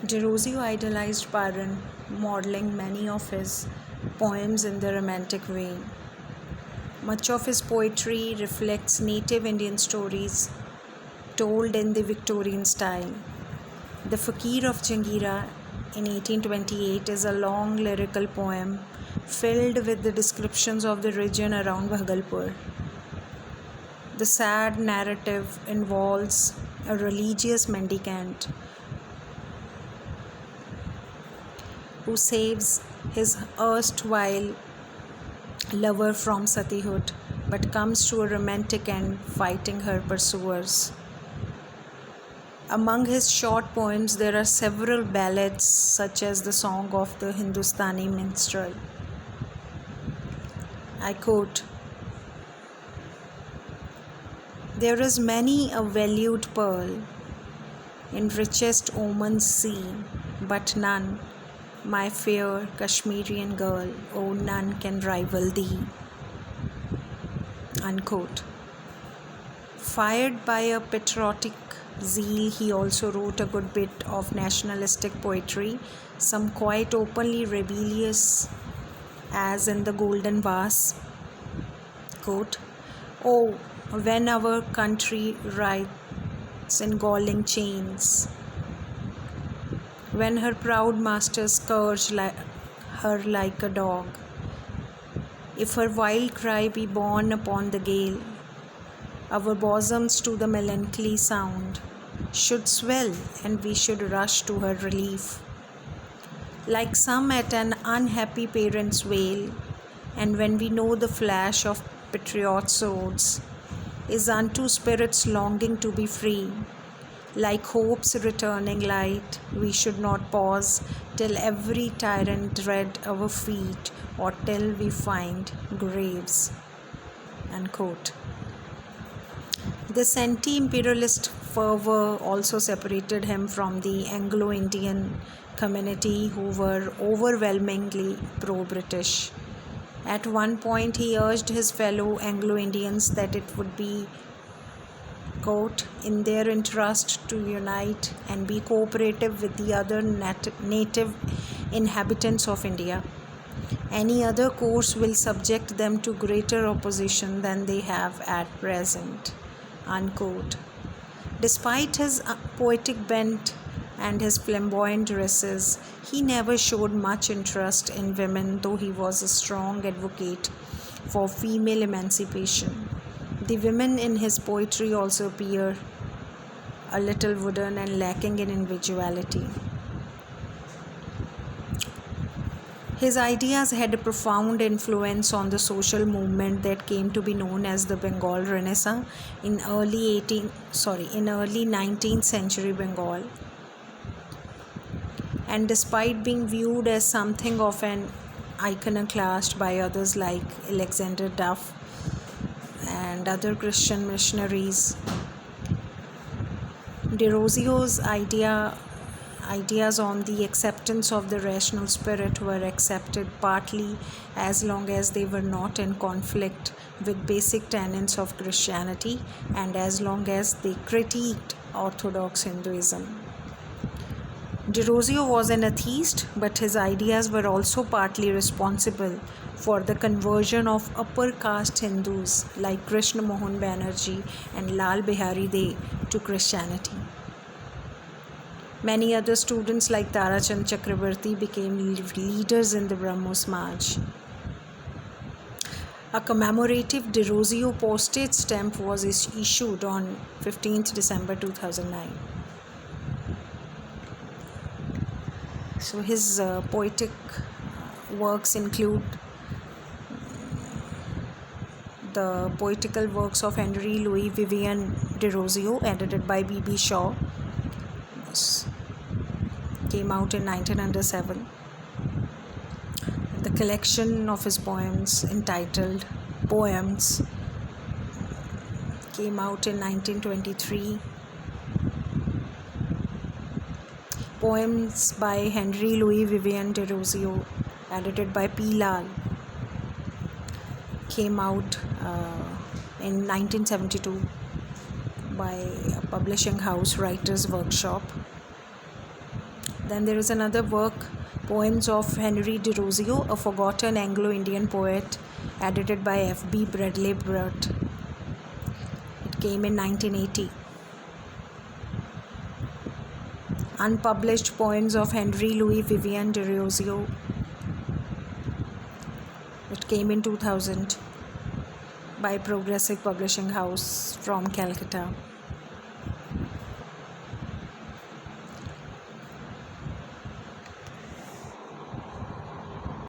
Derozio idolized Byron, modeling many of his poems in the romantic vein. Much of his poetry reflects native Indian stories told in the Victorian style. The Fakir of Jangira in 1828 is a long lyrical poem filled with the descriptions of the region around Bhagalpur. The sad narrative involves a religious mendicant who saves his erstwhile lover from satihood but comes to a romantic end fighting her pursuers. Among his short poems, there are several ballads such as the Song of the Hindustani Minstrel. I quote, "There is many a valued pearl in richest Oman's sea, but none, my fair Kashmirian girl, oh none can rival thee." Unquote. Fired by a patriotic zeal, he also wrote a good bit of nationalistic poetry, some quite openly rebellious, as in the Golden Vase. Quote, "Oh, when our country writhes in galling chains, when her proud masters scourge her like a dog, if her wild cry be borne upon the gale, our bosoms to the melancholy sound should swell, and we should rush to her relief, like some at an unhappy parent's wail. And when we know the flash of patriot swords is unto spirits longing to be free, like hope's returning light, we should not pause till every tyrant tread our feet, or till we find graves." Unquote. This anti-imperialist fervor also separated him from the Anglo-Indian community, who were overwhelmingly pro-British. At one point, he urged his fellow Anglo-Indians that it would be, quote, "in their interest to unite and be cooperative with the other native inhabitants of India. Any other course will subject them to greater opposition than they have at present." Unquote. Despite his poetic bent and his flamboyant dresses, he never showed much interest in women, though he was a strong advocate for female emancipation. The women in his poetry also appear a little wooden and lacking in individuality. His ideas had a profound influence on the social movement that came to be known as the Bengal Renaissance in early 19th century Bengal. And despite being viewed as something of an iconoclast by others like Alexander Duff and other Christian missionaries, Derozio's ideas on the acceptance of the rational spirit were accepted partly as long as they were not in conflict with basic tenets of Christianity and as long as they critiqued Orthodox Hinduism. Derozio was an atheist, but his ideas were also partly responsible for the conversion of upper caste Hindus like Krishna Mohan Banerjee and Lal Bihari Dey to Christianity. Many other students like Tarachand Chakrabarti became leaders in the Brahmo Samaj. A commemorative Derozio postage stamp was issued on 15th December 2009. So his poetic works include the poetical works of Henry Louis Vivian Derozio, edited by B.B. Shaw. Came out in 1907. The collection of his poems entitled Poems came out in 1923. Poems by Henry Louis Vivian Derozio, edited by P. Lal, came out in 1972 by a publishing house, Writers Workshop. Then there is another work, Poems of Henry Derozio, a forgotten Anglo-Indian poet, edited by F.B. Bradley Burt. It came in 1980. Unpublished Poems of Henry Louis Vivian Derozio. It came in 2000 by Progressive Publishing House from Calcutta.